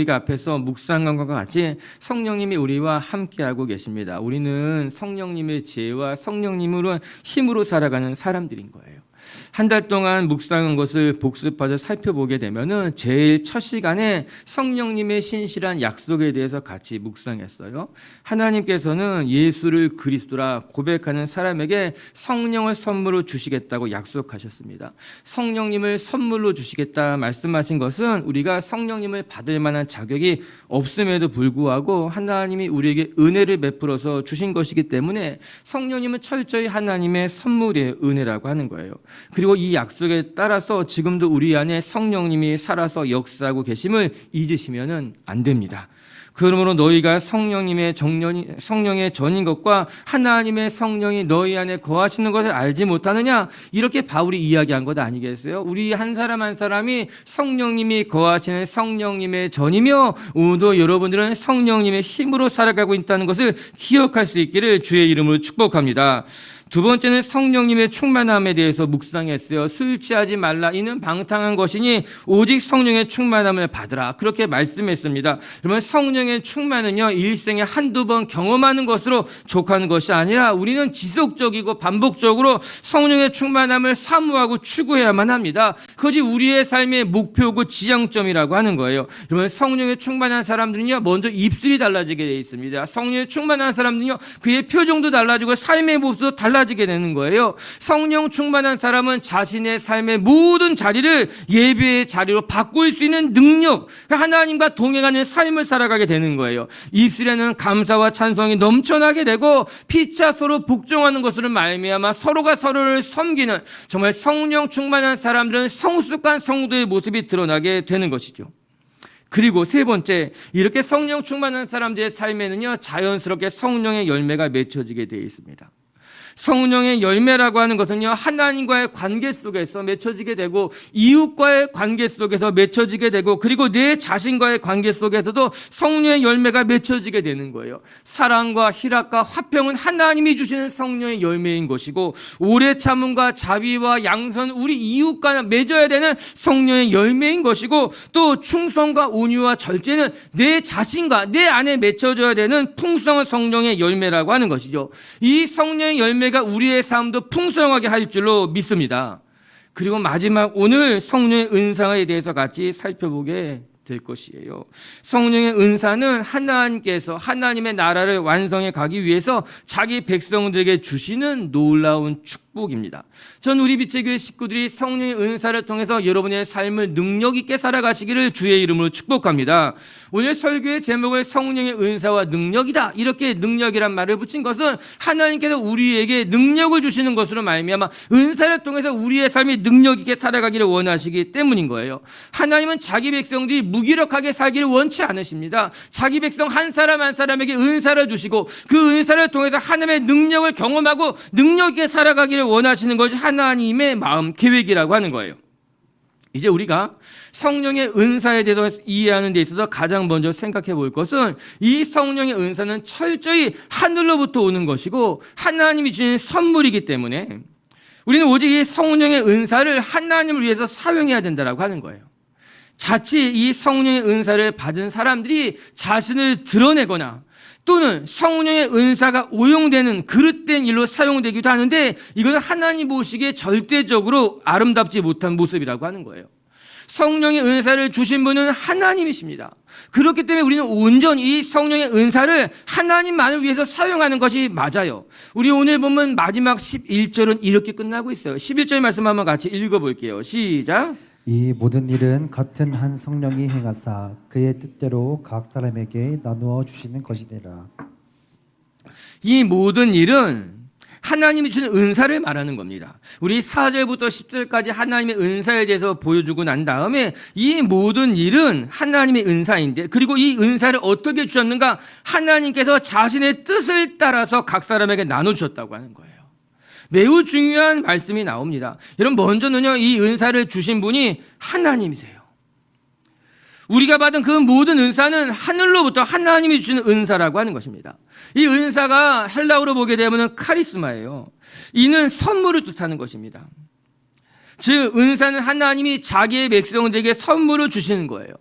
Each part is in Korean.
우리가 앞에서 묵상한 것과 같이 성령님이 우리와 함께하고 계십니다. 우리는 성령님의 지혜와 성령님으로 힘으로 살아가는 사람들인 거예요. 한 달 동안 묵상한 것을 복습하여 살펴보게 되면은 제일 첫 시간에 성령님의 신실한 약속에 대해서 같이 묵상했어요. 하나님께서는 예수를 그리스도라 고백하는 사람에게 성령을 선물로 주시겠다고 약속하셨습니다. 성령님을 선물로 주시겠다 말씀하신 것은 우리가 성령님을 받을 만한 자격이 없음에도 불구하고 하나님이 우리에게 은혜를 베풀어서 주신 것이기 때문에 성령님은 철저히 하나님의 선물의 은혜라고 하는 거예요. 그리고 이 약속에 따라서 지금도 우리 안에 성령님이 살아서 역사하고 계심을 잊으시면 안 됩니다. 그러므로 너희가 성령의 전인 것과 하나님의 성령이 너희 안에 거하시는 것을 알지 못하느냐? 이렇게 바울이 이야기한 것 아니겠어요? 우리 한 사람 한 사람이 성령님이 거하시는 성령님의 전이며 오늘도 여러분들은 성령님의 힘으로 살아가고 있다는 것을 기억할 수 있기를 주의 이름으로 축복합니다. 두 번째는 성령님의 충만함에 대해서 묵상했어요. 술 취하지 말라. 이는 방탕한 것이니 오직 성령의 충만함을 받으라. 그렇게 말씀했습니다. 그러면 성령의 충만은요, 일생에 한두 번 경험하는 것으로 족하는 것이 아니라 우리는 지속적이고 반복적으로 성령의 충만함을 사모하고 추구해야만 합니다. 그것이 우리의 삶의 목표고 지향점이라고 하는 거예요. 그러면 성령의 충만한 사람들은요, 먼저 입술이 달라지게 되어 있습니다. 성령의 충만한 사람들은요, 그의 표정도 달라지고 삶의 모습도 달라지게 되는 거예요. 성령 충만한 사람은 자신의 삶의 모든 자리를 예배의 자리로 바꿀 수 있는 능력, 하나님과 동행하는 삶을 살아가게 되는 거예요. 입술에는 감사와 찬송이 넘쳐나게 되고 피차 서로 복종하는 것으로 말미암아 서로가 서로를 섬기는, 정말 성령 충만한 사람들은 성숙한 성도의 모습이 드러나게 되는 것이죠. 그리고 세 번째, 이렇게 성령 충만한 사람들의 삶에는요, 자연스럽게 성령의 열매가 맺혀지게 되어 있습니다. 성령의 열매라고 하는 것은요, 하나님과의 관계 속에서 맺혀지게 되고 이웃과의 관계 속에서 맺혀지게 되고 그리고 내 자신과의 관계 속에서도 성령의 열매가 맺혀지게 되는 거예요. 사랑과 희락과 화평은 하나님이 주시는 성령의 열매인 것이고 오래 참음과 자비와 양선, 우리 이웃과 맺어야 되는 성령의 열매인 것이고 또 충성과 온유와 절제는 내 자신과 내 안에 맺혀져야 되는 풍성한 성령의 열매라고 하는 것이죠. 이 성령의 열매가 우리의 삶도 풍성하게 할 줄로 믿습니다. 그리고 마지막 오늘 성령의 은사에 대해서 같이 살펴보게 될 것이에요. 성령의 은사는 하나님께서 하나님의 나라를 완성해 가기 위해서 자기 백성들에게 주시는 놀라운 축복입니다. 전 우리 빛의 교회 식구들이 성령의 은사를 통해서 여러분의 삶을 능력 있게 살아가시기를 주의 이름으로 축복합니다. 오늘 설교의 제목을 성령의 은사와 능력이다, 이렇게 능력이란 말을 붙인 것은 하나님께서 우리에게 능력을 주시는 것으로 말미암아 은사를 통해서 우리의 삶이 능력 있게 살아가기를 원하시기 때문인 거예요. 하나님은 자기 백성들이 무기력하게 살기를 원치 않으십니다. 자기 백성 한 사람 한 사람에게 은사를 주시고 그 은사를 통해서 하나님의 능력을 경험하고 능력 있게 살아가기를 원하시는 것이 하나님의 마음, 계획이라고 하는 거예요. 이제 우리가 성령의 은사에 대해서 이해하는 데 있어서 가장 먼저 생각해 볼 것은 이 성령의 은사는 철저히 하늘로부터 오는 것이고 하나님이 주신 선물이기 때문에 우리는 오직 이 성령의 은사를 하나님을 위해서 사용해야 된다고 하는 거예요. 자칫 이 성령의 은사를 받은 사람들이 자신을 드러내거나 또는 성령의 은사가 오용되는 그릇된 일로 사용되기도 하는데 이것은 하나님 보시기에 절대적으로 아름답지 못한 모습이라고 하는 거예요. 성령의 은사를 주신 분은 하나님이십니다. 그렇기 때문에 우리는 온전히 이 성령의 은사를 하나님만을 위해서 사용하는 것이 맞아요. 우리 오늘 보면 마지막 11절은 이렇게 끝나고 있어요. 11절 말씀 한번 같이 읽어볼게요. 시작. 이 모든 일은 같은 한 성령이 행하사 그의 뜻대로 각 사람에게 나누어 주시는 것이니라. 이 모든 일은 하나님이 주는 은사를 말하는 겁니다. 우리 4절부터 10절까지 하나님의 은사에 대해서 보여주고 난 다음에 이 모든 일은 하나님의 은사인데 그리고 이 은사를 어떻게 주셨는가? 하나님께서 자신의 뜻을 따라서 각 사람에게 나눠주셨다고 하는 거예요. 매우 중요한 말씀이 나옵니다. 여러분, 먼저는요, 이 은사를 주신 분이 하나님이세요. 우리가 받은 그 모든 은사는 하늘로부터 하나님이 주시는 은사라고 하는 것입니다. 이 은사가 헬라어로 보게 되면 카리스마예요. 이는 선물을 뜻하는 것입니다. 즉 은사는 하나님이 자기의 백성들에게 선물을 주시는 거예요.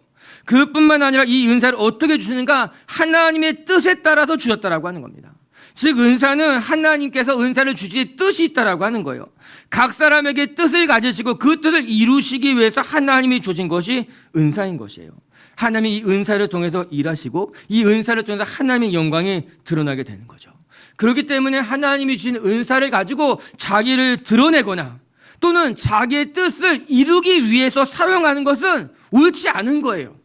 그뿐만 아니라 이 은사를 어떻게 주시는가? 하나님의 뜻에 따라서 주셨다라고 하는 겁니다. 즉 은사는 하나님께서 은사를 주실 뜻이 있다라고 하는 거예요. 각 사람에게 뜻을 가지시고 그 뜻을 이루시기 위해서 하나님이 주신 것이 은사인 것이에요. 하나님이 이 은사를 통해서 일하시고 이 은사를 통해서 하나님의 영광이 드러나게 되는 거죠. 그렇기 때문에 하나님이 주신 은사를 가지고 자기를 드러내거나 또는 자기의 뜻을 이루기 위해서 사용하는 것은 옳지 않은 거예요.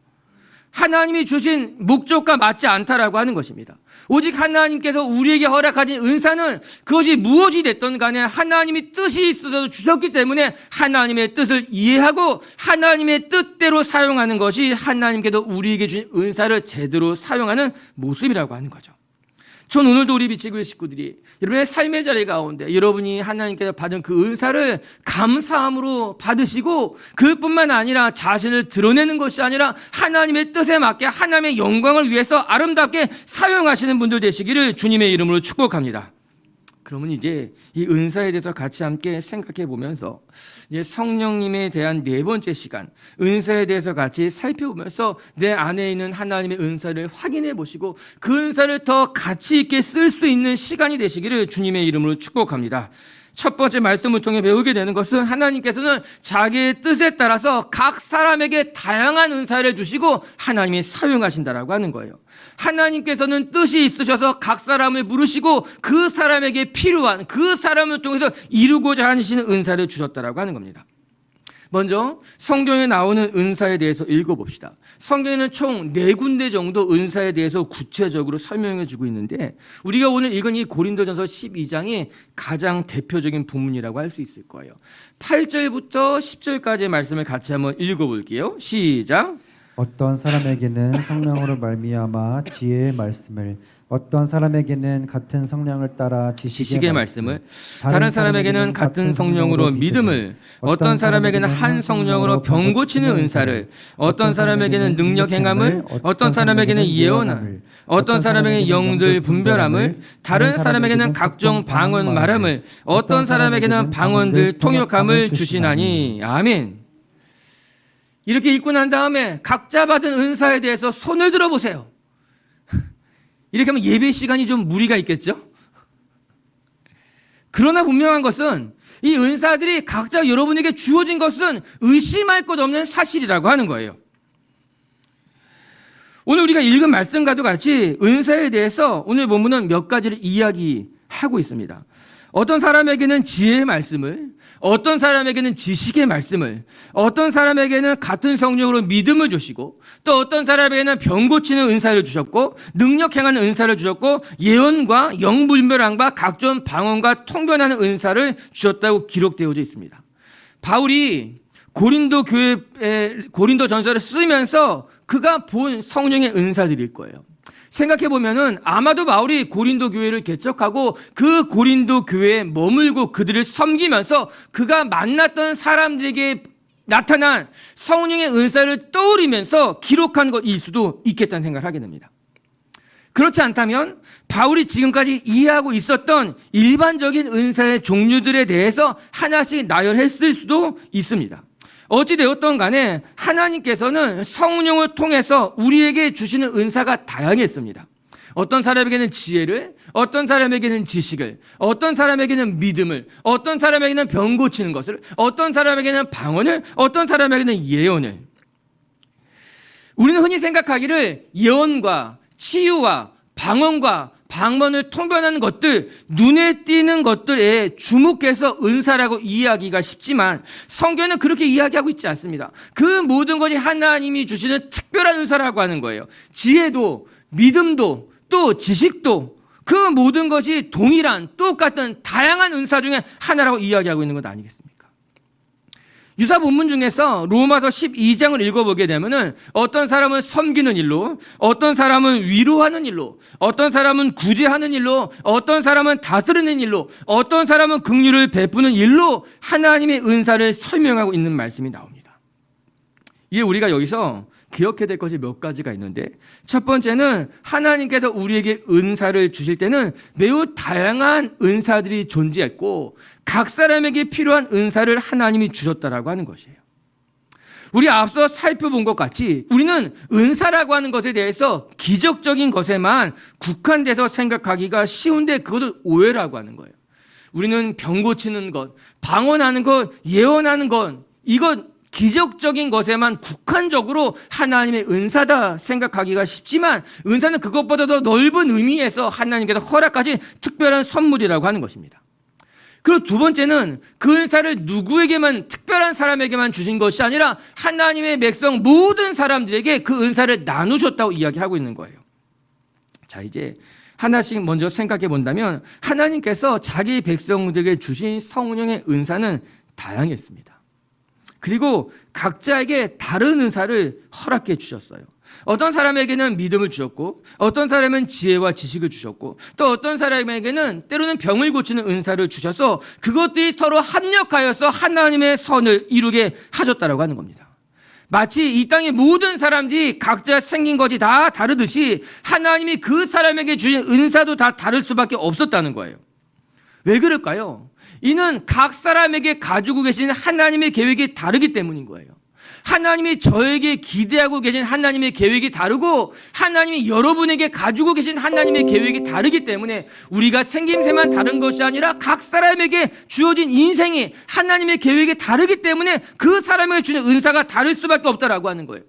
하나님이 주신 목적과 맞지 않다라고 하는 것입니다. 오직 하나님께서 우리에게 허락하신 은사는 그것이 무엇이 됐든 간에 하나님이 뜻이 있어서 주셨기 때문에 하나님의 뜻을 이해하고 하나님의 뜻대로 사용하는 것이 하나님께서 우리에게 주신 은사를 제대로 사용하는 모습이라고 하는 거죠. 전 오늘도 우리 비치교회 식구들이 여러분의 삶의 자리 가운데 여러분이 하나님께서 받은 그 은사를 감사함으로 받으시고 그뿐만 아니라 자신을 드러내는 것이 아니라 하나님의 뜻에 맞게 하나님의 영광을 위해서 아름답게 사용하시는 분들 되시기를 주님의 이름으로 축복합니다. 그러면 이제 이 은사에 대해서 같이 함께 생각해 보면서 이제 성령님에 대한 네 번째 시간, 은사에 대해서 같이 살펴보면서 내 안에 있는 하나님의 은사를 확인해 보시고 그 은사를 더 가치 있게 쓸 수 있는 시간이 되시기를 주님의 이름으로 축복합니다. 첫 번째 말씀을 통해 배우게 되는 것은 하나님께서는 자기의 뜻에 따라서 각 사람에게 다양한 은사를 주시고 하나님이 사용하신다라고 하는 거예요. 하나님께서는 뜻이 있으셔서 각 사람을 부르시고 그 사람에게 필요한 그 사람을 통해서 이루고자 하시는 은사를 주셨다라고 하는 겁니다. 먼저 성경에 나오는 은사에 대해서 읽어봅시다. 성경에는 총 4군데 정도 은사에 대해서 구체적으로 설명해 주고 있는데 우리가 오늘 읽은 이 고린도전서 12장이 가장 대표적인 부문이라고 할 수 있을 거예요. 8절부터 10절까지의 말씀을 같이 한번 읽어볼게요. 시작. 어떤 사람에게는 성령으로 말미암아 지혜의 말씀을, 어떤 사람에게는 같은 성령을 따라 지식의 말씀을, 다른 사람에게는 같은 성령으로 믿음을, 어떤 사람에게는 한 성령으로 병 고치는 은사를, 어떤 사람에게는 능력 행함을, 어떤 사람에게는 예언함을, 어떤 사람에게는 영들 분별함을, 다른 사람에게는 각종 방언 말함을, 어떤 사람에게는 방언들 통역함을 주시나니. 아멘. 이렇게 읽고 난 다음에 각자 받은 은사에 대해서 손을 들어보세요. 이렇게 하면 예배 시간이 좀 무리가 있겠죠? 그러나 분명한 것은 이 은사들이 각자 여러분에게 주어진 것은 의심할 것 없는 사실이라고 하는 거예요. 오늘 우리가 읽은 말씀과도 같이 은사에 대해서 오늘 본문은 몇 가지를 이야기하고 있습니다. 어떤 사람에게는 지혜의 말씀을, 어떤 사람에게는 지식의 말씀을, 어떤 사람에게는 같은 성령으로 믿음을 주시고 또 어떤 사람에게는 병 고치는 은사를 주셨고 능력 행하는 은사를 주셨고 예언과 영불멸함과 각종 방언과 통변하는 은사를 주셨다고 기록되어져 있습니다. 바울이 고린도 전서를 쓰면서 그가 본 성령의 은사들일 거예요. 생각해 보면은 아마도 바울이 고린도 교회를 개척하고 그 고린도 교회에 머물고 그들을 섬기면서 그가 만났던 사람들에게 나타난 성령의 은사를 떠올리면서 기록한 것일 수도 있겠다는 생각을 하게 됩니다. 그렇지 않다면 바울이 지금까지 이해하고 있었던 일반적인 은사의 종류들에 대해서 하나씩 나열했을 수도 있습니다. 어찌되었던 간에 하나님께서는 성령을 통해서 우리에게 주시는 은사가 다양했습니다. 어떤 사람에게는 지혜를, 어떤 사람에게는 지식을, 어떤 사람에게는 믿음을, 어떤 사람에게는 병 고치는 것을, 어떤 사람에게는 방언을, 어떤 사람에게는 예언을. 우리는 흔히 생각하기를 예언과 치유와 방언과 방언을 통변하는 것들, 눈에 띄는 것들에 주목해서 은사라고 이해하기가 쉽지만 성경은 그렇게 이야기하고 있지 않습니다. 그 모든 것이 하나님이 주시는 특별한 은사라고 하는 거예요. 지혜도 믿음도 또 지식도 그 모든 것이 동일한 똑같은 다양한 은사 중에 하나라고 이야기하고 있는 것 아니겠습니까? 유사 본문 중에서 로마서 12장을 읽어보게 되면은 어떤 사람은 섬기는 일로, 어떤 사람은 위로하는 일로, 어떤 사람은 구제하는 일로, 어떤 사람은 다스리는 일로, 어떤 사람은 긍휼을 베푸는 일로 하나님의 은사를 설명하고 있는 말씀이 나옵니다. 이게 우리가 여기서 기억해야 될 것이 몇 가지가 있는데, 첫 번째는 하나님께서 우리에게 은사를 주실 때는 매우 다양한 은사들이 존재했고 각 사람에게 필요한 은사를 하나님이 주셨다라고 하는 것이에요. 우리 앞서 살펴본 것 같이 우리는 은사라고 하는 것에 대해서 기적적인 것에만 국한돼서 생각하기가 쉬운데 그것을 오해라고 하는 거예요. 우리는 병 고치는 것, 방언하는 것, 예언하는 것, 이것 기적적인 것에만 국한적으로 하나님의 은사다 생각하기가 쉽지만 은사는 그것보다 더 넓은 의미에서 하나님께서 허락하신 특별한 선물이라고 하는 것입니다. 그리고 두 번째는 그 은사를 누구에게만, 특별한 사람에게만 주신 것이 아니라 하나님의 백성 모든 사람들에게 그 은사를 나누셨다고 이야기하고 있는 거예요. 자, 이제 하나씩 먼저 생각해 본다면 하나님께서 자기 백성들에게 주신 성령의 은사는 다양했습니다. 그리고 각자에게 다른 은사를 허락해 주셨어요. 어떤 사람에게는 믿음을 주셨고 어떤 사람은 지혜와 지식을 주셨고 또 어떤 사람에게는 때로는 병을 고치는 은사를 주셔서 그것들이 서로 합력하여서 하나님의 선을 이루게 하셨다라고 하는 겁니다. 마치 이 땅의 모든 사람들이 각자 생긴 것이 다 다르듯이 하나님이 그 사람에게 주신 은사도 다 다를 수밖에 없었다는 거예요. 왜 그럴까요? 이는 각 사람에게 가지고 계신 하나님의 계획이 다르기 때문인 거예요. 하나님이 저에게 기대하고 계신 하나님의 계획이 다르고 하나님이 여러분에게 가지고 계신 하나님의 계획이 다르기 때문에 우리가 생김새만 다른 것이 아니라 각 사람에게 주어진 인생이 하나님의 계획이 다르기 때문에 그 사람에게 주는 은사가 다를 수밖에 없다라고 하는 거예요.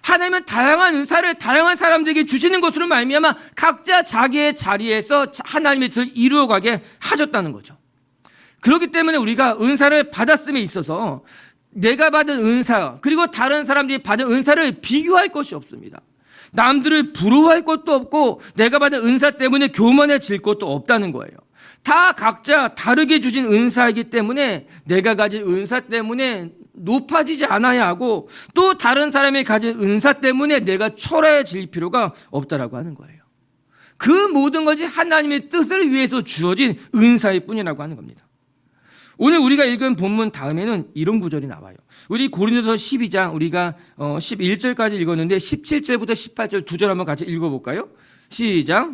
하나님은 다양한 은사를 다양한 사람들에게 주시는 것으로 말미암아 각자 자기의 자리에서 하나님의 뜻을 이루어가게 하셨다는 거죠. 그렇기 때문에 우리가 은사를 받았음에 있어서 내가 받은 은사 그리고 다른 사람들이 받은 은사를 비교할 것이 없습니다. 남들을 부러워할 것도 없고 내가 받은 은사 때문에 교만해질 것도 없다는 거예요. 다 각자 다르게 주신 은사이기 때문에 내가 가진 은사 때문에 높아지지 않아야 하고 또 다른 사람이 가진 은사 때문에 내가 초라해질 필요가 없다라고 하는 거예요. 그 모든 것이 하나님의 뜻을 위해서 주어진 은사일 뿐이라고 하는 겁니다. 오늘 우리가 읽은 본문 다음에는 이런 구절이 나와요. 우리 고린도서 12장 우리가 11절까지 읽었는데 17절부터 18절 두 절 한번 같이 읽어볼까요? 시작.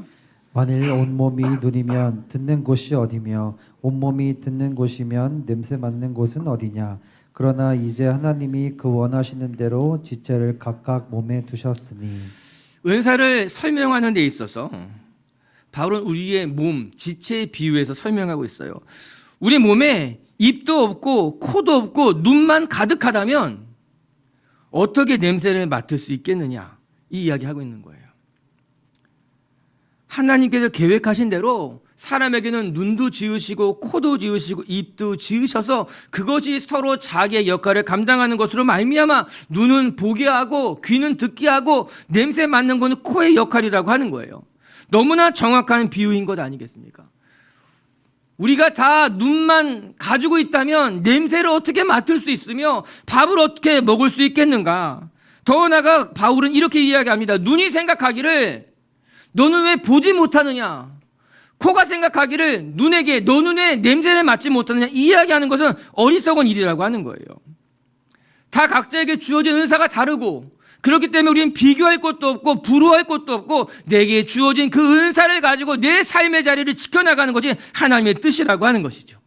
만일 온몸이 눈이면 듣는 곳이 어디며 온몸이 듣는 곳이면 냄새 맡는 곳은 어디냐. 그러나 이제 하나님이 그 원하시는 대로 지체를 각각 몸에 두셨으니. 은사를 설명하는 데 있어서 바울은 우리의 몸, 지체에 비유해서 설명하고 있어요. 우리 몸에 입도 없고 코도 없고 눈만 가득하다면 어떻게 냄새를 맡을 수 있겠느냐, 이 이야기하고 있는 거예요. 하나님께서 계획하신 대로 사람에게는 눈도 지으시고 코도 지으시고 입도 지으셔서 그것이 서로 자기의 역할을 감당하는 것으로 말미암아 눈은 보게 하고 귀는 듣게 하고 냄새 맡는 것은 코의 역할이라고 하는 거예요. 너무나 정확한 비유인 것 아니겠습니까? 우리가 다 눈만 가지고 있다면 냄새를 어떻게 맡을 수 있으며 밥을 어떻게 먹을 수 있겠는가? 더 나아가 바울은 이렇게 이야기합니다. 눈이 생각하기를 너는 왜 보지 못하느냐? 코가 생각하기를 너 눈에 냄새를 맡지 못하느냐? 이 이야기하는 것은 어리석은 일이라고 하는 거예요. 다 각자에게 주어진 은사가 다르고 그렇기 때문에 우리는 비교할 것도 없고 부러워할 것도 없고 내게 주어진 그 은사를 가지고 내 삶의 자리를 지켜나가는 것이 하나님의 뜻이라고 하는 것이죠.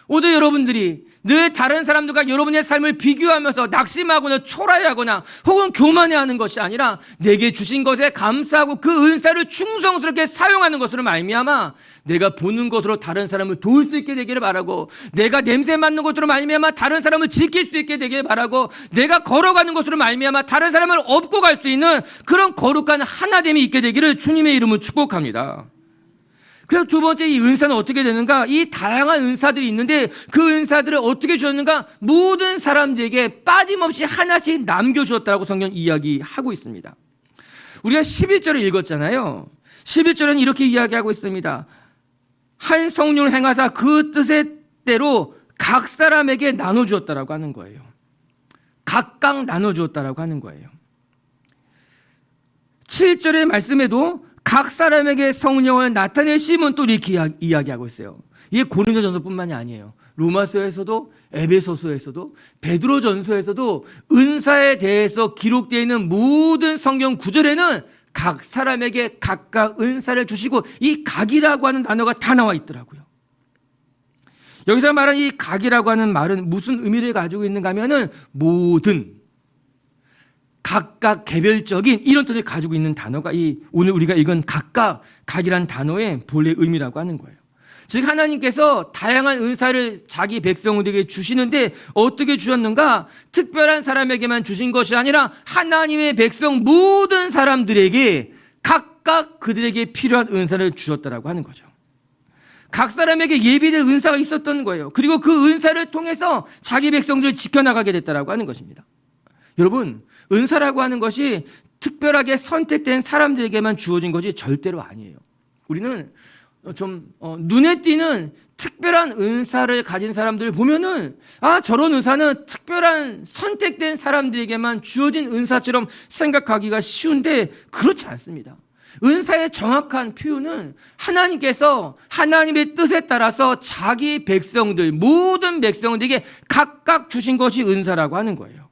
오늘 여러분들이 늘 다른 사람들과 여러분의 삶을 비교하면서 낙심하거나 초라해하거나 혹은 교만해하는 것이 아니라 내게 주신 것에 감사하고 그 은사를 충성스럽게 사용하는 것으로 말미암아 내가 보는 것으로 다른 사람을 도울 수 있게 되기를 바라고 내가 냄새 맡는 것으로 말미암아 다른 사람을 지킬 수 있게 되기를 바라고 내가 걸어가는 것으로 말미암아 다른 사람을 업고 갈 수 있는 그런 거룩한 하나됨이 있게 되기를 주님의 이름으로 축복합니다. 그래서 두 번째 이 은사는 어떻게 되는가? 이 다양한 은사들이 있는데 그 은사들을 어떻게 주었는가? 모든 사람들에게 빠짐없이 하나씩 남겨주었다고 성경 이야기하고 있습니다. 우리가 11절을 읽었잖아요. 11절은 이렇게 이야기하고 있습니다. 한 성령을 행하사 그 뜻의 대로 각 사람에게 나눠주었다라고 하는 거예요. 각각 나눠주었다라고 하는 거예요. 7절의 말씀에도 각 사람에게 성령을 나타내심은 또 이렇게 이야기하고 있어요. 이게 고린도전서뿐만이 아니에요. 로마서에서도 에베소서에서도 베드로전서에서도 은사에 대해서 기록되어 있는 모든 성경 구절에는 각 사람에게 각각 은사를 주시고 이 각이라고 하는 단어가 다 나와 있더라고요. 여기서 말하는 이 각이라고 하는 말은 무슨 의미를 가지고 있는가 하면은 모든 각각 개별적인 이런 뜻을 가지고 있는 단어가 오늘 우리가 읽은 각각 각이라는 단어의 본래 의미라고 하는 거예요. 즉 하나님께서 다양한 은사를 자기 백성들에게 주시는데 어떻게 주셨는가? 특별한 사람에게만 주신 것이 아니라 하나님의 백성 모든 사람들에게 각각 그들에게 필요한 은사를 주셨다라고 하는 거죠. 각 사람에게 예비된 은사가 있었던 거예요. 그리고 그 은사를 통해서 자기 백성들을 지켜나가게 됐다라고 하는 것입니다. 여러분, 은사라고 하는 것이 특별하게 선택된 사람들에게만 주어진 것이 절대로 아니에요. 우리는 눈에 띄는 특별한 은사를 가진 사람들을 보면은 저런 은사는 특별한 선택된 사람들에게만 주어진 은사처럼 생각하기가 쉬운데 그렇지 않습니다. 은사의 정확한 표현은 하나님께서 하나님의 뜻에 따라서 자기 백성들 모든 백성들에게 각각 주신 것이 은사라고 하는 거예요.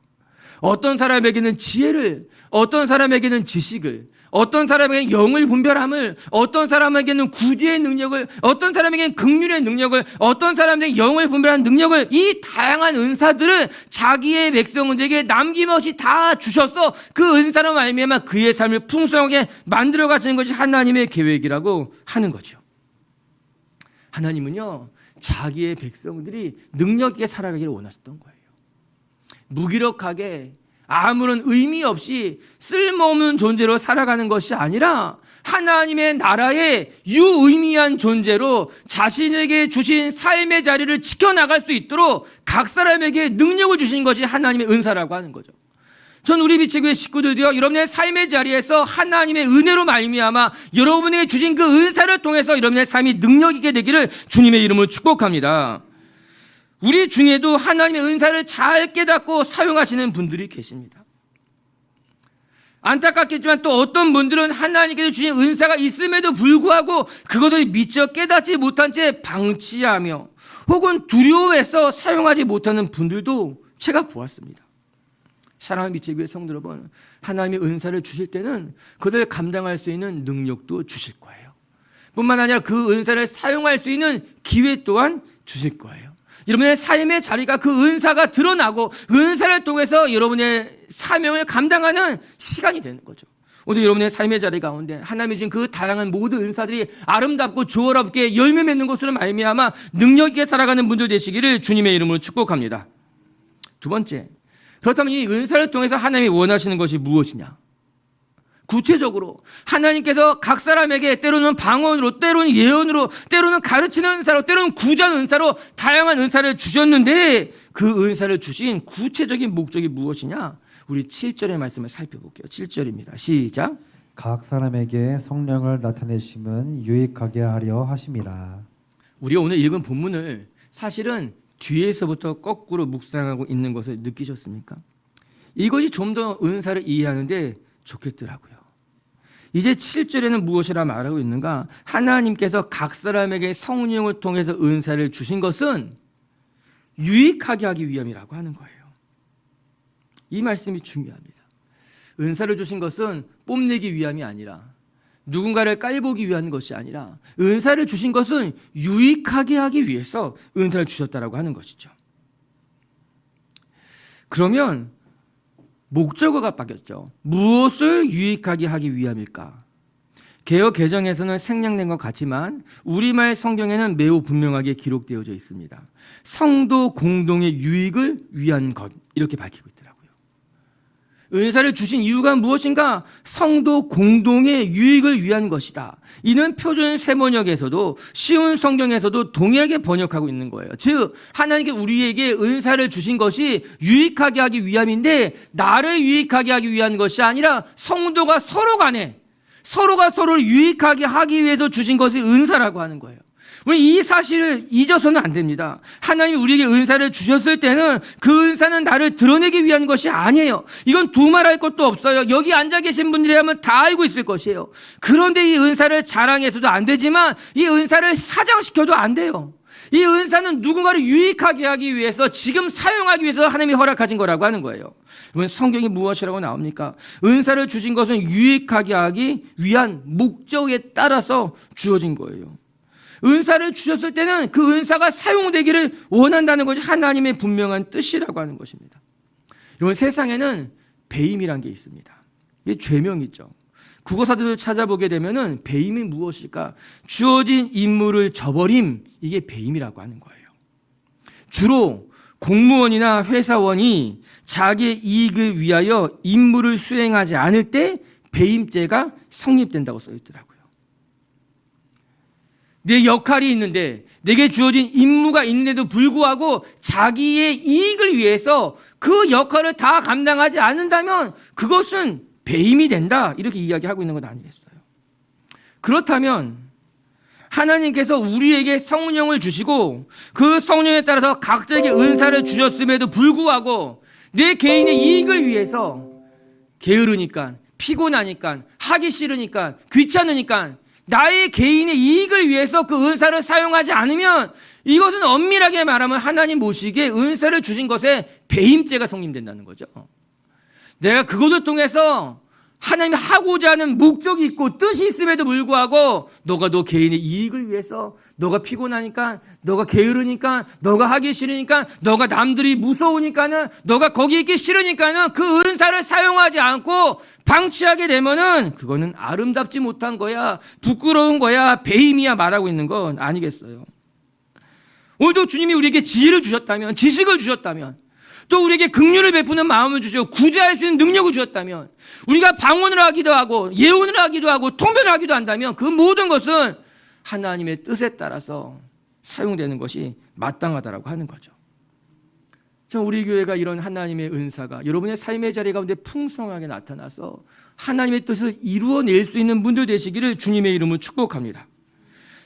어떤 사람에게는 지혜를, 어떤 사람에게는 지식을, 어떤 사람에게는 영을 분별함을, 어떤 사람에게는 구제의 능력을, 어떤 사람에게는 긍휼의 능력을, 어떤 사람에게는 영을 분별하는 능력을, 이 다양한 은사들을 자기의 백성들에게 남김없이 다 주셔서 그 은사로 말미암아 그의 삶을 풍성하게 만들어 가시는 것이 하나님의 계획이라고 하는 거죠. 하나님은요, 자기의 백성들이 능력 있게 살아가기를 원하셨던 거예요. 무기력하게 아무런 의미 없이 쓸모없는 존재로 살아가는 것이 아니라 하나님의 나라의 유의미한 존재로 자신에게 주신 삶의 자리를 지켜나갈 수 있도록 각 사람에게 능력을 주신 것이 하나님의 은사라고 하는 거죠. 전 우리 빛의 식구들이요, 여러분의 삶의 자리에서 하나님의 은혜로 말미암아 여러분에게 주신 그 은사를 통해서 여러분의 삶이 능력 있게 되기를 주님의 이름으로 축복합니다. 우리 중에도 하나님의 은사를 잘 깨닫고 사용하시는 분들이 계십니다. 안타깝겠지만 또 어떤 분들은 하나님께서 주신 은사가 있음에도 불구하고 그것을 미처 깨닫지 못한 채 방치하며 혹은 두려워해서 사용하지 못하는 분들도 제가 보았습니다. 사랑하는 빛의 교회 성도 여러분, 하나님의 은사를 주실 때는 그들을 감당할 수 있는 능력도 주실 거예요. 뿐만 아니라 그 은사를 사용할 수 있는 기회 또한 주실 거예요. 여러분의 삶의 자리가 그 은사가 드러나고 은사를 통해서 여러분의 사명을 감당하는 시간이 되는 거죠. 오늘 여러분의 삶의 자리 가운데 하나님이 주신 그 다양한 모든 은사들이 아름답고 조화롭게 열매 맺는 것으로 말미암아 능력 있게 살아가는 분들 되시기를 주님의 이름으로 축복합니다. 두 번째, 그렇다면 이 은사를 통해서 하나님이 원하시는 것이 무엇이냐? 구체적으로 하나님께서 각 사람에게 때로는 방언으로, 때로는 예언으로, 때로는 가르치는 은사로, 때로는 구제하는 은사로 다양한 은사를 주셨는데 그 은사를 주신 구체적인 목적이 무엇이냐? 우리 7절의 말씀을 살펴볼게요. 7절입니다. 시작. 각 사람에게 성령을 나타내심은 유익하게 하려 하심이라. 우리가 오늘 읽은 본문을 사실은 뒤에서부터 거꾸로 묵상하고 있는 것을 느끼셨습니까? 이것이 좀 더 은사를 이해하는데 좋겠더라고요. 이제 7절에는 무엇이라 말하고 있는가? 하나님께서 각 사람에게 성령을 통해서 은사를 주신 것은 유익하게 하기 위함이라고 하는 거예요. 이 말씀이 중요합니다. 은사를 주신 것은 뽐내기 위함이 아니라 누군가를 깔보기 위한 것이 아니라 은사를 주신 것은 유익하게 하기 위해서 은사를 주셨다라고 하는 것이죠. 그러면 목적어가 바뀌었죠. 무엇을 유익하게 하기 위함일까? 개역 개정에서는 생략된 것 같지만 우리말 성경에는 매우 분명하게 기록되어져 있습니다. 성도 공동의 유익을 위한 것, 이렇게 밝히고 있더라고요. 은사를 주신 이유가 무엇인가? 성도 공동의 유익을 위한 것이다. 이는 표준 세번역에서도 쉬운 성경에서도 동일하게 번역하고 있는 거예요. 즉 하나님께 우리에게 은사를 주신 것이 유익하게 하기 위함인데 나를 유익하게 하기 위한 것이 아니라 성도가 서로 간에 서로가 서로를 유익하게 하기 위해서 주신 것이 은사라고 하는 거예요. 우리 이 사실을 잊어서는 안 됩니다. 하나님이 우리에게 은사를 주셨을 때는 그 은사는 나를 드러내기 위한 것이 아니에요. 이건 두말할 것도 없어요. 여기 앉아 계신 분들이라면 다 알고 있을 것이에요. 그런데 이 은사를 자랑해서도 안 되지만 이 은사를 사장시켜도 안 돼요. 이 은사는 누군가를 유익하게 하기 위해서 지금 사용하기 위해서 하나님이 허락하신 거라고 하는 거예요. 여러분 성경이 무엇이라고 나옵니까? 은사를 주신 것은 유익하게 하기 위한 목적에 따라서 주어진 거예요. 은사를 주셨을 때는 그 은사가 사용되기를 원한다는 것이 하나님의 분명한 뜻이라고 하는 것입니다. 여러분 세상에는 배임이란 게 있습니다. 이게 죄명이죠. 국어사전을 찾아보게 되면은 배임이 무엇일까? 주어진 임무를 저버림, 이게 배임이라고 하는 거예요. 주로 공무원이나 회사원이 자기의 이익을 위하여 임무를 수행하지 않을 때 배임죄가 성립된다고 써 있더라고요. 내 역할이 있는데 내게 주어진 임무가 있는데도 불구하고 자기의 이익을 위해서 그 역할을 다 감당하지 않는다면 그것은 배임이 된다, 이렇게 이야기하고 있는 건 아니겠어요? 그렇다면 하나님께서 우리에게 성령을 주시고 그 성령에 따라서 각자에게 은사를 주셨음에도 불구하고 내 개인의 이익을 위해서 게으르니까, 피곤하니까, 하기 싫으니까, 귀찮으니까 나의 개인의 이익을 위해서 그 은사를 사용하지 않으면 이것은 엄밀하게 말하면 하나님 보시기에 은사를 주신 것에 배임죄가 성립된다는 거죠. 내가 그것을 통해서 하나님이 하고자 하는 목적이 있고 뜻이 있음에도 불구하고 너가 너 개인의 이익을 위해서, 너가 피곤하니까, 너가 게으르니까, 너가 하기 싫으니까, 너가 남들이 무서우니까는, 너가 거기 있기 싫으니까는 그 은사를 사용하지 않고 방치하게 되면은 그거는 아름답지 못한 거야, 부끄러운 거야, 배임이야 말하고 있는 건 아니겠어요? 오늘도 주님이 우리에게 지혜를 주셨다면, 지식을 주셨다면, 또 우리에게 긍휼을 베푸는 마음을 주시고 구제할 수 있는 능력을 주셨다면, 우리가 방언을 하기도 하고 예언을 하기도 하고 통변을 하기도 한다면 그 모든 것은 하나님의 뜻에 따라서 사용되는 것이 마땅하다라고 하는 거죠. 우리 교회가 이런 하나님의 은사가 여러분의 삶의 자리 가운데 풍성하게 나타나서 하나님의 뜻을 이루어낼 수 있는 분들 되시기를 주님의 이름으로 축복합니다.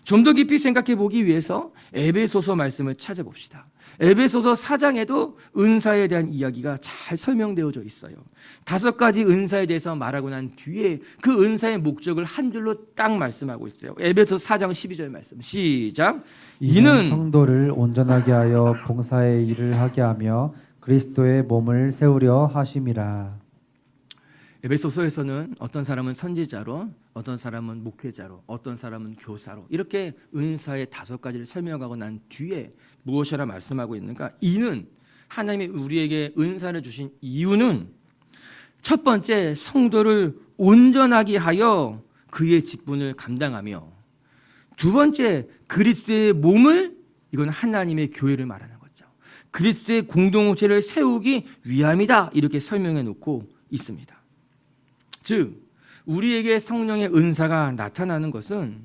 좀 더 깊이 생각해 보기 위해서 에베소서 말씀을 찾아봅시다. 에베소서 4장에도 은사에 대한 이야기가 잘 설명되어져 있어요. 5가지 은사에 대해서 말하고 난 뒤에 그 은사의 목적을 한 줄로 딱 말씀하고 있어요. 에베소서 4장 12절 말씀 시작. 이는 성도를 온전하게 하여 봉사의 일을 하게 하며 그리스도의 몸을 세우려 하심이라. 에베소서에서는 어떤 사람은 선지자로, 어떤 사람은 목회자로, 어떤 사람은 교사로 이렇게 은사의 5가지를 설명하고 난 뒤에 무엇이라 말씀하고 있는가? 이는 하나님이 우리에게 은사를 주신 이유는 첫 번째 성도를 온전하게 하여 그의 직분을 감당하며, 두 번째 그리스도의 몸을, 이건 하나님의 교회를 말하는 거죠. 그리스도의 공동체를 세우기 위함이다, 이렇게 설명해 놓고 있습니다. 즉 우리에게 성령의 은사가 나타나는 것은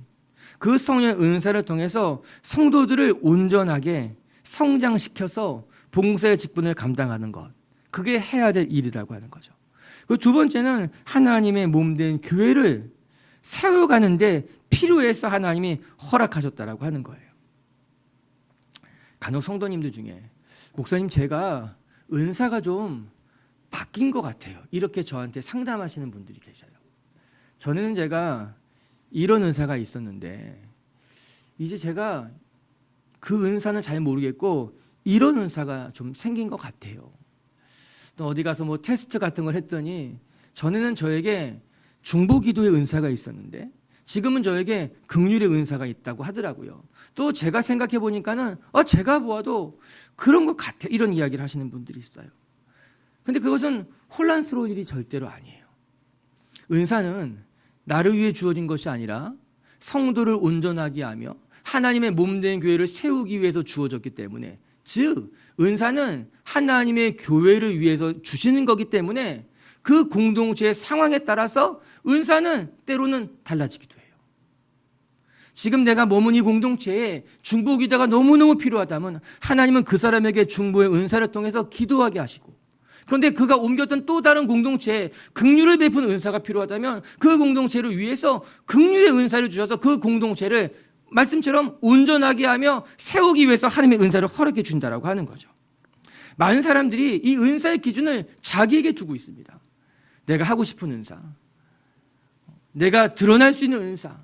그 성령의 은사를 통해서 성도들을 온전하게 성장시켜서 봉사의 직분을 감당하는 것, 그게 해야 될 일이라고 하는 거죠. 그 두 번째는 하나님의 몸된 교회를 세워가는데 필요해서 하나님이 허락하셨다라고 하는 거예요. 간혹 성도님들 중에 목사님 제가 은사가 좀 바뀐 것 같아요, 이렇게 저한테 상담하시는 분들이 계셔요. 전에는 제가 이런 은사가 있었는데 이제 제가 그 은사는 잘 모르겠고 이런 은사가 좀 생긴 것 같아요. 또 어디 가서 뭐 테스트 같은 걸 했더니 전에는 저에게 중보기도의 은사가 있었는데 지금은 저에게 긍휼의 은사가 있다고 하더라고요. 또 제가 생각해 보니까는 제가 보아도 그런 것 같아, 이런 이야기를 하시는 분들이 있어요. 근데 그것은 혼란스러운 일이 절대로 아니에요. 은사는 나를 위해 주어진 것이 아니라 성도를 온전하게 하며 하나님의 몸된 교회를 세우기 위해서 주어졌기 때문에, 즉 은사는 하나님의 교회를 위해서 주시는 거기 때문에 그 공동체의 상황에 따라서 은사는 때로는 달라지기도 해요. 지금 내가 머문 이 공동체에 중보기도가 너무너무 필요하다면 하나님은 그 사람에게 중보의 은사를 통해서 기도하게 하시고, 그런데 그가 옮겼던 또 다른 공동체에 긍휼을 베푸는 은사가 필요하다면 그 공동체를 위해서 긍휼의 은사를 주셔서 그 공동체를 말씀처럼 온전하게 하며 세우기 위해서 하나님의 은사를 허락해 준다라고 하는 거죠. 많은 사람들이 이 은사의 기준을 자기에게 두고 있습니다. 내가 하고 싶은 은사, 내가 드러날 수 있는 은사,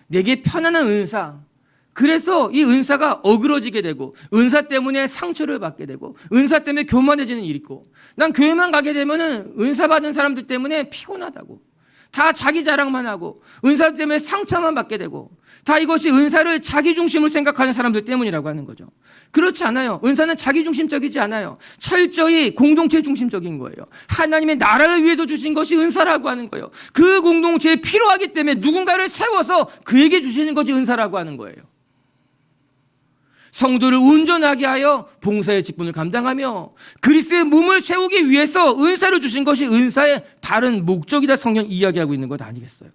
내게 편안한 은사. 그래서 이 은사가 어그러지게 되고 은사 때문에 상처를 받게 되고 은사 때문에 교만해지는 일이 있고, 난 교회만 가게 되면은 은사 받은 사람들 때문에 피곤하다고, 다 자기 자랑만 하고 은사 때문에 상처만 받게 되고, 다 이것이 은사를 자기 중심으로 생각하는 사람들 때문이라고 하는 거죠. 그렇지 않아요. 은사는 자기 중심적이지 않아요. 철저히 공동체 중심적인 거예요. 하나님의 나라를 위해서 주신 것이 은사라고 하는 거예요. 그 공동체에 필요하기 때문에 누군가를 세워서 그에게 주시는 것이 은사라고 하는 거예요. 성도를 온전하게 하여 봉사의 직분을 감당하며 그리스도의 몸을 세우기 위해서 은사를 주신 것이 은사의 바른 목적이다, 성경 이야기하고 있는 것 아니겠어요?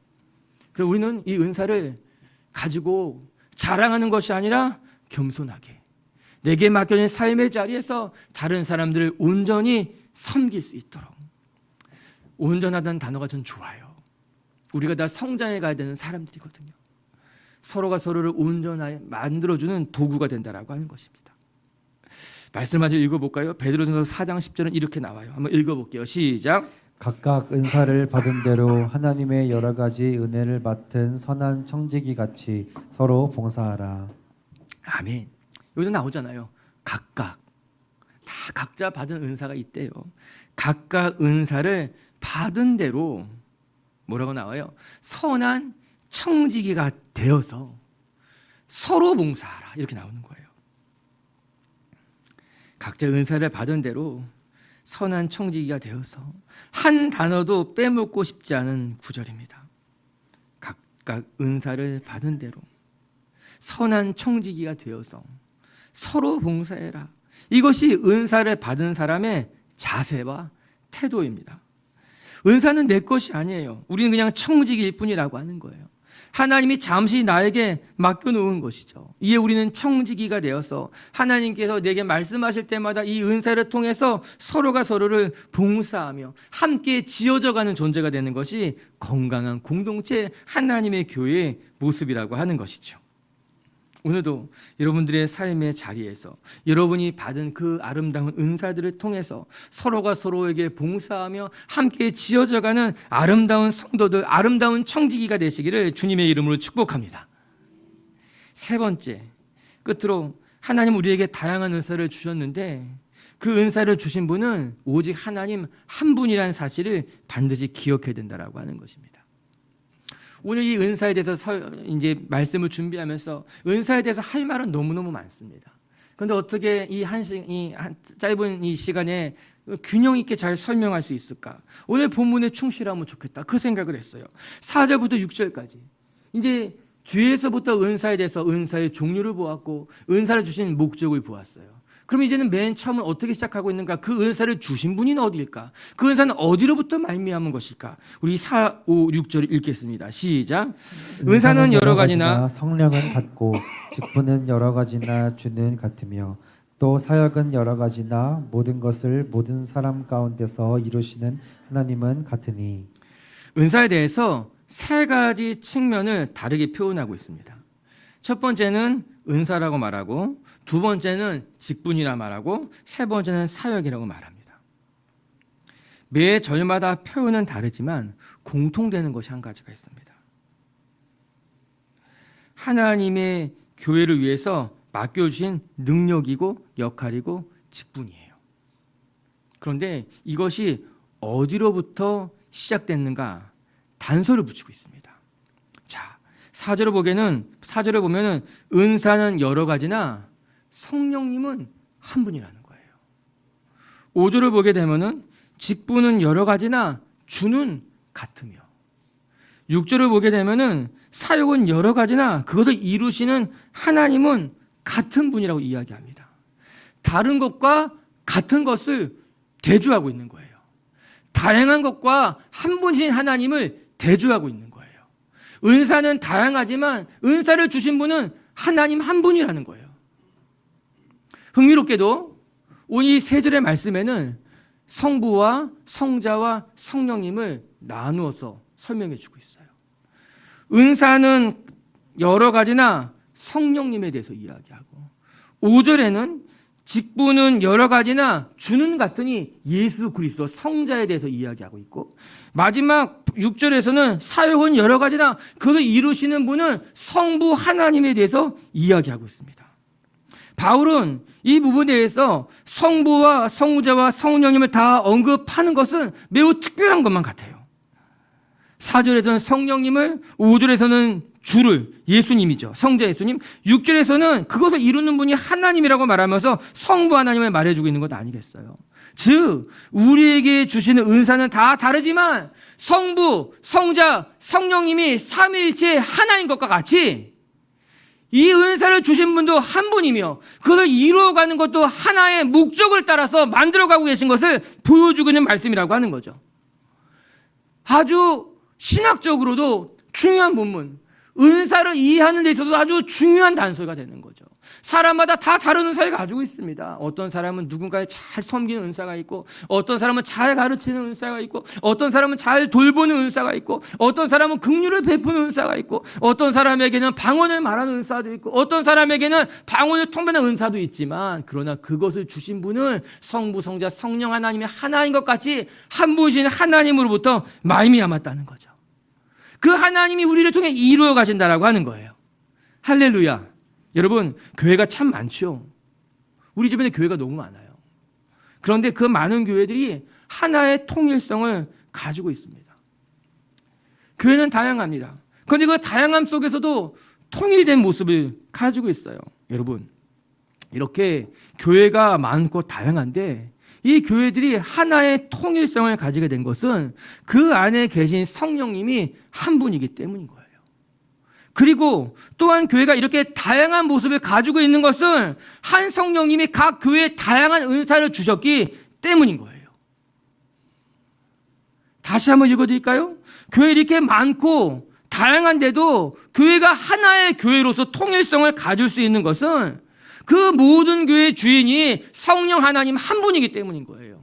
그래서 우리는 이 은사를 가지고 자랑하는 것이 아니라 겸손하게 내게 맡겨진 삶의 자리에서 다른 사람들을 온전히 섬길 수 있도록. 온전하다는 단어가 전 좋아요. 우리가 다 성장해 가야 되는 사람들이거든요. 서로가 서로를 온전하게 만들어주는 도구가 된다라고 하는 것입니다. 말씀 마저 읽어볼까요? 베드로전서 4장 10절은 이렇게 나와요. 한번 읽어볼게요. 시작. 각각 은사를 받은 대로 하나님의 여러 가지 은혜를 맡은 선한 청지기 같이 서로 봉사하라. 아멘. 여기서 나오잖아요. 각각 다 각자 받은 은사가 있대요. 각각 은사를 받은 대로 뭐라고 나와요? 선한 청지기가 되어서 서로 봉사하라, 이렇게 나오는 거예요. 각자 은사를 받은 대로 선한 청지기가 되어서, 한 단어도 빼먹고 싶지 않은 구절입니다. 각각 은사를 받은 대로 선한 청지기가 되어서 서로 봉사해라. 이것이 은사를 받은 사람의 자세와 태도입니다. 은사는 내 것이 아니에요. 우리는 그냥 청지기일 뿐이라고 하는 거예요. 하나님이 잠시 나에게 맡겨놓은 것이죠. 이에 우리는 청지기가 되어서 하나님께서 내게 말씀하실 때마다 이 은사를 통해서 서로가 서로를 봉사하며 함께 지어져가는 존재가 되는 것이 건강한 공동체, 하나님의 교회의 모습이라고 하는 것이죠. 오늘도 여러분들의 삶의 자리에서 여러분이 받은 그 아름다운 은사들을 통해서 서로가 서로에게 봉사하며 함께 지어져가는 아름다운 성도들, 아름다운 청지기가 되시기를 주님의 이름으로 축복합니다. 세 번째, 끝으로 하나님 우리에게 다양한 은사를 주셨는데 그 은사를 주신 분은 오직 하나님 한 분이라는 사실을 반드시 기억해야 된다라고 하는 것입니다. 오늘 이 은사에 대해서 이제 말씀을 준비하면서 은사에 대해서 할 말은 너무너무 많습니다. 그런데 어떻게 이 짧은 이 시간에 균형 있게 잘 설명할 수 있을까? 오늘 본문에 충실하면 좋겠다, 그 생각을 했어요. 4절부터 6절까지 이제 뒤에서부터 은사에 대해서 은사의 종류를 보았고 은사를 주신 목적을 보았어요. 그럼 이제는 맨 처음은 어떻게 시작하고 있는가? 그 은사를 주신 분이 어디일까? 그 은사는 어디로부터 말미암은 것일까? 우리 4, 5, 6절 읽겠습니다. 시작. 은사는 여러 가지나 성령은 같고 직분은 여러 가지나 주는 같으며 또 사역은 여러 가지나 모든 것을 모든 사람 가운데서 이루시는 하나님은 같으니. 은사에 대해서 세 가지 측면을 다르게 표현하고 있습니다. 첫 번째는 은사라고 말하고, 두 번째는 직분이라 말하고, 세 번째는 사역이라고 말합니다. 매 절마다 표현은 다르지만 공통되는 것이 한 가지가 있습니다. 하나님의 교회를 위해서 맡겨주신 능력이고 역할이고 직분이에요. 그런데 이것이 어디로부터 시작됐는가? 단서를 붙이고 있습니다. 자, 4절을 보면은 은사는 여러 가지나 성령님은 한 분이라는 거예요. 5절을 보게 되면은 직분은 여러 가지나 주는 같으며, 6절을 보게 되면은 사역은 여러 가지나 그것을 이루시는 하나님은 같은 분이라고 이야기합니다. 다른 것과 같은 것을 대조하고 있는 거예요. 다양한 것과 한 분이신 하나님을 대조하고 있는 거예요. 은사는 다양하지만 은사를 주신 분은 하나님 한 분이라는 거예요. 흥미롭게도 오늘 이 세 절의 말씀에는 성부와 성자와 성령님을 나누어서 설명해 주고 있어요. 은사는 여러 가지나 성령님에 대해서 이야기하고 5절에는 직분은 여러 가지나 주는 같으니 예수 그리스도 성자에 대해서 이야기하고 있고 마지막 6절에서는 사역은 여러 가지나 그것을 이루시는 분은 성부 하나님에 대해서 이야기하고 있습니다. 바울은 이 부분에 대해서 성부와 성자와 성령님을 다 언급하는 것은 매우 특별한 것만 같아요. 4절에서는 성령님을, 5절에서는 주를, 예수님이죠. 성자 예수님. 6절에서는 그것을 이루는 분이 하나님이라고 말하면서 성부 하나님을 말해주고 있는 것 아니겠어요? 즉 우리에게 주시는 은사는 다 다르지만 성부, 성자, 성령님이 삼위일체 하나인 것과 같이 이 은사를 주신 분도 한 분이며 그것을 이루어가는 것도 하나의 목적을 따라서 만들어가고 계신 것을 보여주고 있는 말씀이라고 하는 거죠. 아주 신학적으로도 중요한 본문, 은사를 이해하는 데 있어서 아주 중요한 단서가 되는 거죠. 사람마다 다 다른 은사를 가지고 있습니다. 어떤 사람은 누군가를 잘 섬기는 은사가 있고, 어떤 사람은 잘 가르치는 은사가 있고, 어떤 사람은 잘 돌보는 은사가 있고, 어떤 사람은 긍휼을 베푸는 은사가 있고, 어떤 사람에게는 방언을 말하는 은사도 있고, 어떤 사람에게는 방언을 통변하는 은사도 있지만, 그러나 그것을 주신 분은 성부, 성자, 성령 하나님의 하나인 것 같이 한 분이신 하나님으로부터 말미암았다는 거죠. 그 하나님이 우리를 통해 이루어 가신다라고 하는 거예요. 할렐루야. 여러분, 교회가 참 많죠. 우리 주변에 교회가 너무 많아요. 그런데 그 많은 교회들이 하나의 통일성을 가지고 있습니다. 교회는 다양합니다. 그런데 그 다양함 속에서도 통일된 모습을 가지고 있어요. 여러분, 이렇게 교회가 많고 다양한데 이 교회들이 하나의 통일성을 가지게 된 것은 그 안에 계신 성령님이 한 분이기 때문인 거예요. 그리고 또한 교회가 이렇게 다양한 모습을 가지고 있는 것은 한 성령님이 각 교회에 다양한 은사를 주셨기 때문인 거예요. 다시 한번 읽어드릴까요? 교회 이렇게 많고 다양한데도 교회가 하나의 교회로서 통일성을 가질 수 있는 것은 그 모든 교회의 주인이 성령 하나님 한 분이기 때문인 거예요.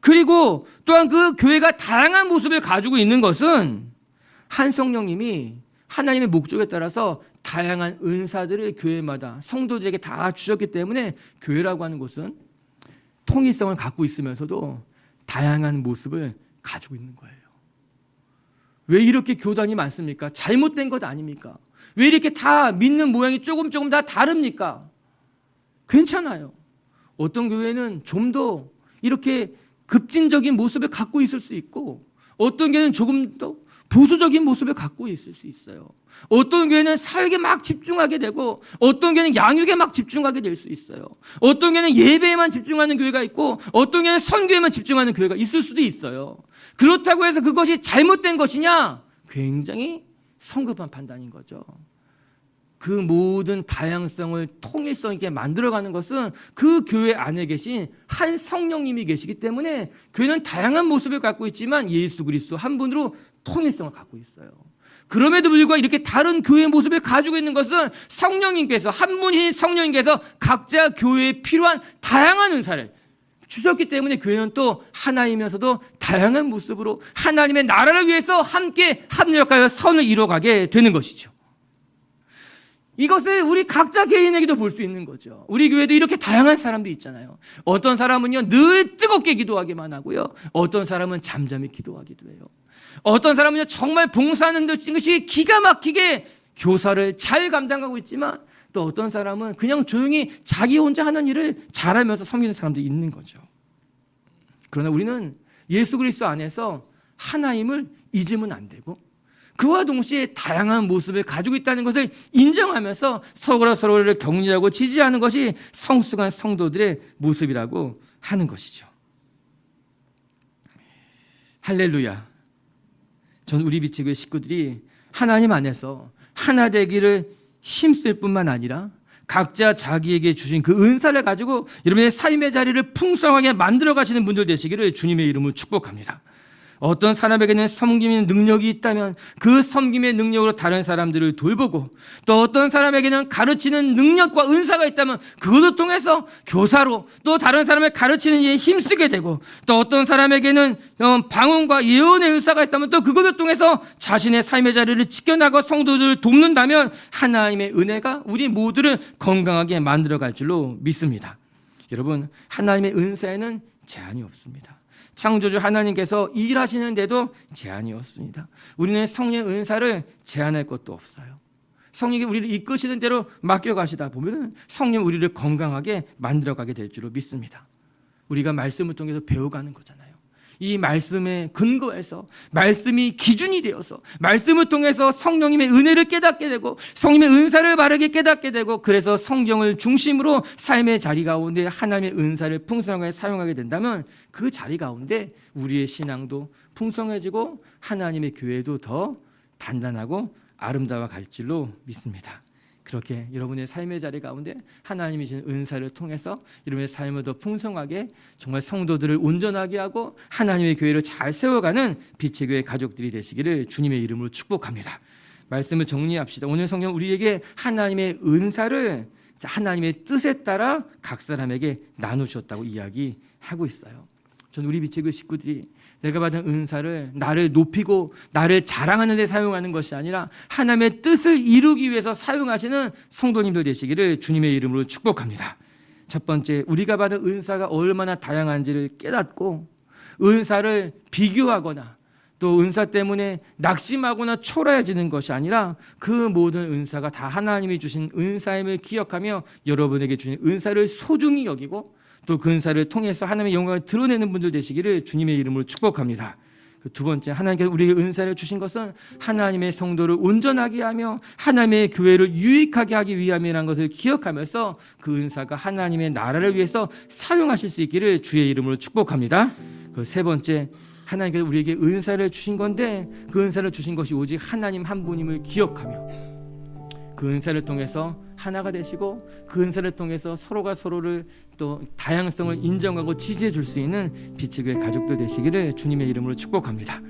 그리고 또한 그 교회가 다양한 모습을 가지고 있는 것은 한 성령님이 하나님의 목적에 따라서 다양한 은사들을 교회마다 성도들에게 다 주셨기 때문에 교회라고 하는 것은 통일성을 갖고 있으면서도 다양한 모습을 가지고 있는 거예요. 왜 이렇게 교단이 많습니까? 잘못된 것 아닙니까? 왜 이렇게 다 믿는 모양이 조금 다 다릅니까? 괜찮아요. 어떤 교회는 좀 더 이렇게 급진적인 모습을 갖고 있을 수 있고 어떤 교회는 조금 더 보수적인 모습을 갖고 있을 수 있어요. 어떤 교회는 사역에 막 집중하게 되고 어떤 교회는 양육에 막 집중하게 될 수 있어요. 어떤 교회는 예배에만 집중하는 교회가 있고 어떤 교회는 선교에만 집중하는 교회가 있을 수도 있어요. 그렇다고 해서 그것이 잘못된 것이냐? 굉장히 성급한 판단인 거죠. 그 모든 다양성을 통일성 있게 만들어가는 것은 그 교회 안에 계신 한 성령님이 계시기 때문에 교회는 다양한 모습을 갖고 있지만 예수 그리스도 한 분으로 통일성을 갖고 있어요. 그럼에도 불구하고 이렇게 다른 교회의 모습을 가지고 있는 것은 성령님께서 한 분인 성령님께서 각자 교회에 필요한 다양한 은사를 주셨기 때문에 교회는 또 하나이면서도 다양한 모습으로 하나님의 나라를 위해서 함께 합력하여 선을 이루어가게 되는 것이죠. 이것을 우리 각자 개인에게도 볼 수 있는 거죠. 우리 교회도 이렇게 다양한 사람들이 있잖아요. 어떤 사람은요 늘 뜨겁게 기도하기만 하고요. 어떤 사람은 잠잠히 기도하기도 해요. 어떤 사람은요 정말 봉사하는 것이 기가 막히게 교사를 잘 감당하고 있지만 또 어떤 사람은 그냥 조용히 자기 혼자 하는 일을 잘하면서 섬기는 사람들이 있는 거죠. 그러나 우리는 예수 그리스도 안에서 하나임을 잊으면 안 되고 그와 동시에 다양한 모습을 가지고 있다는 것을 인정하면서 서로가 서로를 격려하고 지지하는 것이 성숙한 성도들의 모습이라고 하는 것이죠. 할렐루야. 전 우리 비치교회 식구들이 하나님 안에서 하나 되기를 힘쓸 뿐만 아니라 각자 자기에게 주신 그 은사를 가지고 여러분의 삶의 자리를 풍성하게 만들어 가시는 분들 되시기를 주님의 이름으로 축복합니다. 어떤 사람에게는 섬김의 능력이 있다면 그 섬김의 능력으로 다른 사람들을 돌보고, 또 어떤 사람에게는 가르치는 능력과 은사가 있다면 그것을 통해서 교사로 또 다른 사람을 가르치는 일에 힘쓰게 되고, 또 어떤 사람에게는 방언과 예언의 은사가 있다면 또 그것을 통해서 자신의 삶의 자리를 지켜나가 성도들을 돕는다면 하나님의 은혜가 우리 모두를 건강하게 만들어갈 줄로 믿습니다. 여러분, 하나님의 은사에는 제한이 없습니다. 창조주 하나님께서 일하시는데도 제한이 없습니다. 우리는 성령의 은사를 제한할 것도 없어요. 성령이 우리를 이끄시는 대로 맡겨가시다 보면 성령 우리를 건강하게 만들어가게 될 줄로 믿습니다. 우리가 말씀을 통해서 배워가는 거잖아요. 이 말씀에 근거해서, 말씀이 기준이 되어서 말씀을 통해서 성령님의 은혜를 깨닫게 되고 성령의 은사를 바르게 깨닫게 되고, 그래서 성경을 중심으로 삶의 자리 가운데 하나님의 은사를 풍성하게 사용하게 된다면 그 자리 가운데 우리의 신앙도 풍성해지고 하나님의 교회도 더 단단하고 아름다워 갈 줄로 믿습니다. 그렇게 여러분의 삶의 자리 가운데 하나님이 주신 은사를 통해서 여러분의 삶을 더 풍성하게, 정말 성도들을 온전하게 하고 하나님의 교회를 잘 세워가는 빛의 교회 가족들이 되시기를 주님의 이름으로 축복합니다. 말씀을 정리합시다. 오늘 성경 우리에게 하나님의 은사를 하나님의 뜻에 따라 각 사람에게 나누셨다고 이야기하고 있어요. 전 우리 빛의 교회 식구들이 내가 받은 은사를 나를 높이고 나를 자랑하는 데 사용하는 것이 아니라 하나님의 뜻을 이루기 위해서 사용하시는 성도님들 되시기를 주님의 이름으로 축복합니다. 첫 번째, 우리가 받은 은사가 얼마나 다양한지를 깨닫고 은사를 비교하거나 또 은사 때문에 낙심하거나 초라해지는 것이 아니라 그 모든 은사가 다 하나님이 주신 은사임을 기억하며 여러분에게 주신 은사를 소중히 여기고 또 그 은사를 통해서 하나님의 영광을 드러내는 분들 되시기를 주님의 이름으로 축복합니다. 두 번째, 하나님께서 우리에게 은사를 주신 것은 하나님의 성도를 온전하게 하며 하나님의 교회를 유익하게 하기 위함이라는 것을 기억하면서 그 은사가 하나님의 나라를 위해서 사용하실 수 있기를 주의 이름으로 축복합니다. 세 번째, 하나님께서 우리에게 은사를 주신 건데 그 은사를 주신 것이 오직 하나님 한 분임을 기억하며 그 은사를 통해서 하나가 되시고 그 은사를 통해서 서로가 서로를 또 다양성을 인정하고 지지해 줄 수 있는 빛의 교회 가족들 되시기를 주님의 이름으로 축복합니다.